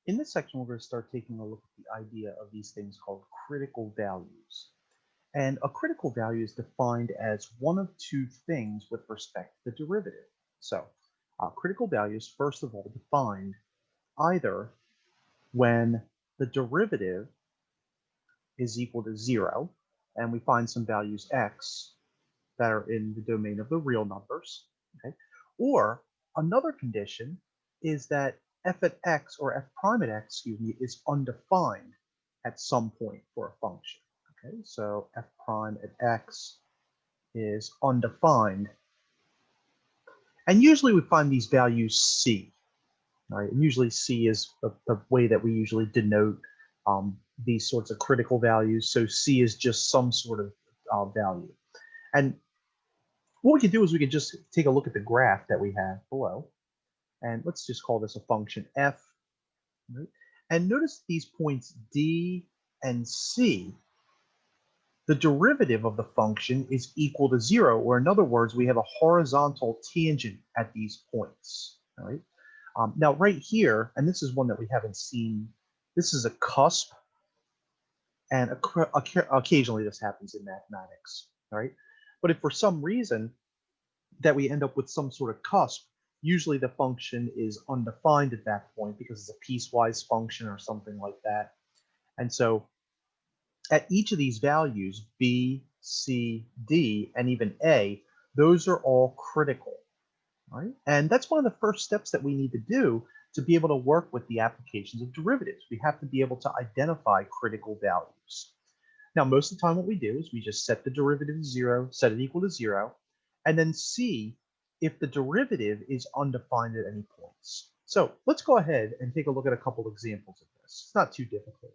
In this section, we're going to start taking a look at the idea of these things called critical values. And a critical value is defined as one of two things with respect to the derivative. So critical values, first of all, defined either when the derivative is equal to 0, and we find some values x that are in the domain of the real numbers, okay? Or another condition is that f at x or f prime at x, excuse me, is undefined at some point for a function. Okay, so f prime at x is undefined. And usually we find these values c, right? And usually c is the way that we usually denote these sorts of critical values. So c is just some sort of value. And what we can do is we can just take a look at the graph that we have below. And let's just call this a function f. Right? And notice these points d and c. The derivative of the function is equal to 0, or in other words, we have a horizontal tangent at these points. All right. Now, right here, and this is one that we haven't seen, this is a cusp, and occasionally this happens in mathematics. All right. But if for some reason that we end up with some sort of cusp, usually the function is undefined at that point because it's a piecewise function or something like that. And so at each of these values, b, c, d, and even a, those are all critical, right? And that's one of the first steps that we need to do to be able to work with the applications of derivatives. We have to be able to identify critical values. Now, most of the time what we do is we just set the derivative to 0, set it equal to 0, and then see if the derivative is undefined at any points. So let's go ahead and take a look at a couple examples of this. It's not too difficult.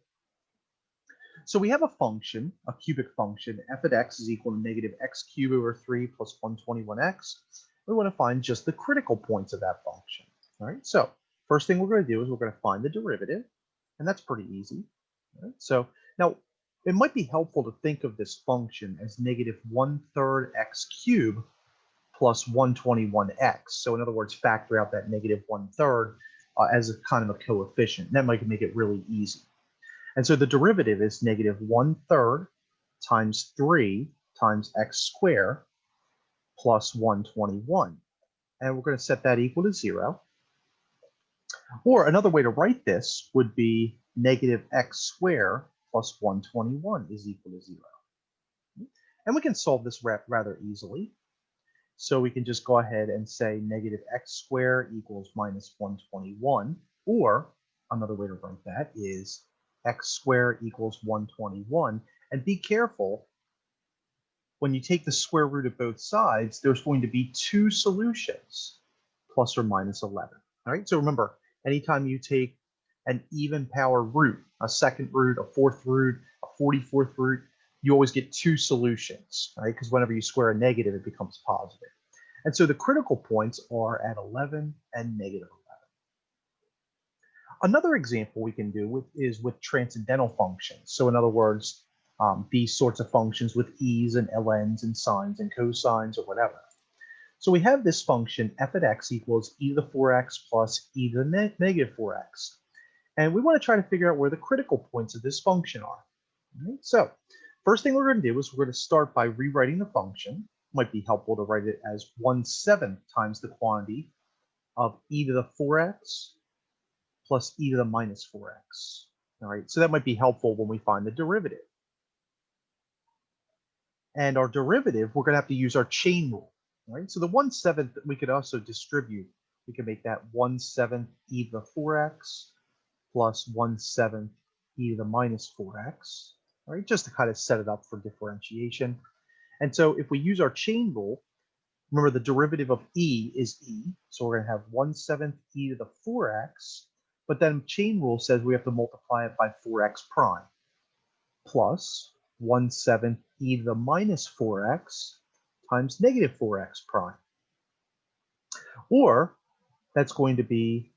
So we have a function, a cubic function, f at x is equal to negative x cubed over 3 plus 121x. We want to find just the critical points of that function. All right, so first thing we're going to do is we're going to find the derivative, and that's pretty easy. All right, so now it might be helpful to think of this function as negative 1/3 x cubed plus 121x. So in other words, factor out that negative 1/3 as a kind of a coefficient. That might make it really easy. And so the derivative is negative 1/3 times 3 times x squared plus 121. And we're going to set that equal to 0. Or another way to write this would be negative x squared plus 121 is equal to 0. And we can solve this rather easily. So we can just go ahead and say negative x squared equals minus 121. Or another way to write that is x squared equals 121. And be careful, when you take the square root of both sides, there's going to be two solutions, plus or minus 11. All right, so remember, anytime you take an even power root, a second root, a fourth root, a 44th root, you always get two solutions, right? Because whenever you square a negative, it becomes positive. And so the critical points are at 11 and negative 11. Another example we can do is with transcendental functions. So in other words, these sorts of functions with e's and ln's and sines and cosines or whatever. So we have this function f at x equals e to the 4x plus e to the negative 4x. And we want to try to figure out where the critical points of this function are. Right? So first thing we're going to do is we're going to start by rewriting the function. It might be helpful to write it as 1/7 times the quantity of e to the 4x plus e to the minus 4x. All right, so that might be helpful when we find the derivative. And our derivative, we're going to have to use our chain rule. Right, so the 1/7 we could also distribute. We can make that 1/7 e to the 4x plus 1/7 e to the minus 4x, right? Just to kind of set it up for differentiation. And so if we use our chain rule, remember the derivative of e is e, so we're going to have 1/7 e to the 4x, but then chain rule says we have to multiply it by 4x prime plus 1/7 e to the minus 4x times negative 4x prime. Or that's going to be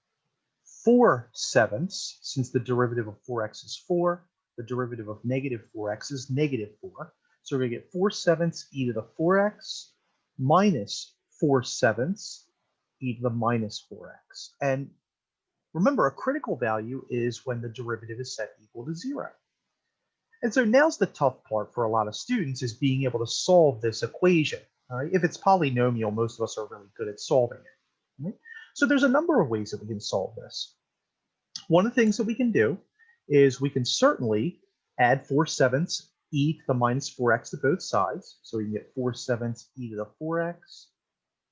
4/7, since the derivative of 4x is 4, the derivative of negative 4x is negative 4. So we're going to get 4/7 e to the 4x minus 4/7 e to the minus 4x. And Remember, a critical value is when the derivative is set equal to 0. And so now's the tough part for a lot of students is being able to solve this equation. All right? If it's polynomial, most of us are really good at solving it. Right? So there's a number of ways that we can solve this. One of the things that we can do is we can certainly add 4/7 e to the minus 4x to both sides. So we can get 4/7 e to the 4x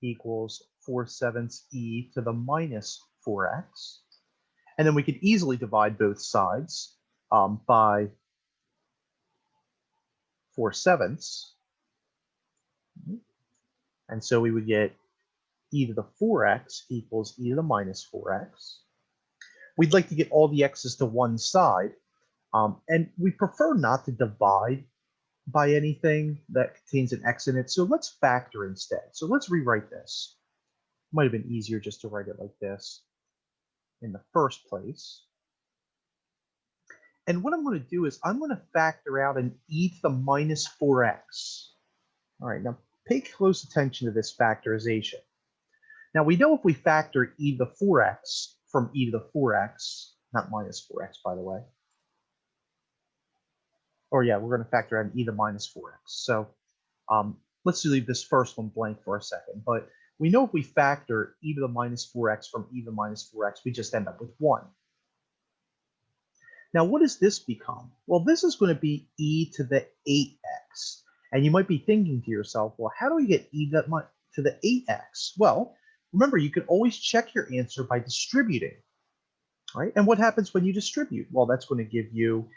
equals 4/7 e to the minus 4x. And then we could easily divide both sides by 4/7. And so we would get e to the 4x equals e to the minus 4x. We'd like to get all the x's to one side. And we prefer not to divide by anything that contains an x in it. So let's factor instead. So let's rewrite this. Might have been easier just to write it like this in the first place. And what I'm going to do is I'm going to factor out an e to the minus 4x. All right, now pay close attention to this factorization. Now we know if we factor e to the 4x from e to the 4x, not minus 4x, by the way. Or yeah, we're going to factor out an e to the minus 4x. So let's leave this first one blank for a second. But we know if we factor e to the minus 4x from e to the minus 4x, we just end up with 1. Now, what does this become? Well, this is going to be e to the 8x. And you might be thinking to yourself, well, how do we get e to the 8x? Well, remember, you can always check your answer by distributing. Right? And what happens when you distribute? Well, that's going to give you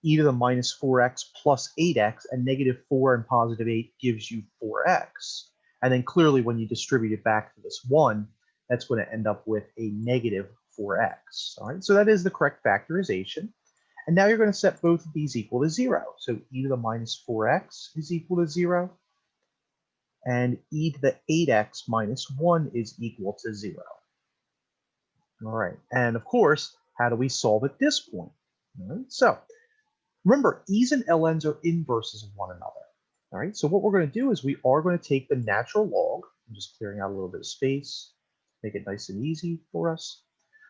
e to the minus 4x plus 8x, and negative 4 and positive 8 gives you 4x. And then clearly when you distribute it back to this 1, that's going to end up with a negative 4x. All right, so that is the correct factorization. And now you're going to set both of these equal to 0. So e to the minus 4x is equal to 0. And e to the 8x minus 1 is equal to 0. All right, and of course, how do we solve at this point? All right, so remember, e's and ln's are inverses of one another. All right, so what we're going to do is we are going to take the natural log. I'm just clearing out a little bit of space, make it nice and easy for us.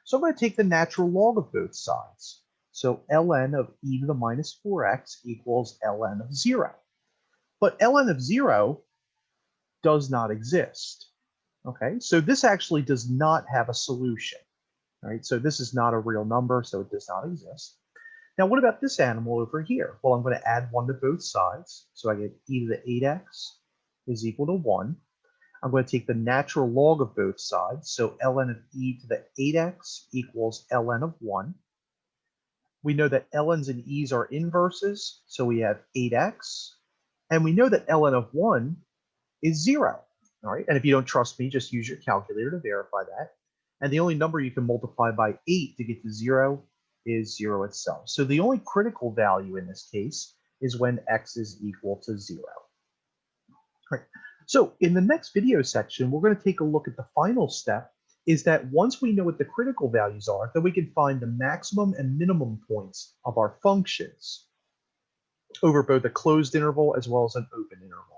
So I'm going to take the natural log of both sides. So ln of e to the minus 4x equals ln of 0. But ln of 0 does not exist. Okay, so this actually does not have a solution. All right, so this is not a real number, so it does not exist. Now, what about this animal over here? Well, I'm going to add 1 to both sides. So I get e to the 8x is equal to 1. I'm going to take the natural log of both sides. So ln of e to the 8x equals ln of 1. We know that ln's and e's are inverses. So we have 8x. And we know that ln of 1 is 0. All right. And if you don't trust me, just use your calculator to verify that. And the only number you can multiply by 8 to get to 0 is 0 itself. So the only critical value in this case is when x is equal to 0. All right. So in the next video section, we're going to take a look at the final step, is that once we know what the critical values are, then we can find the maximum and minimum points of our functions over both a closed interval as well as an open interval.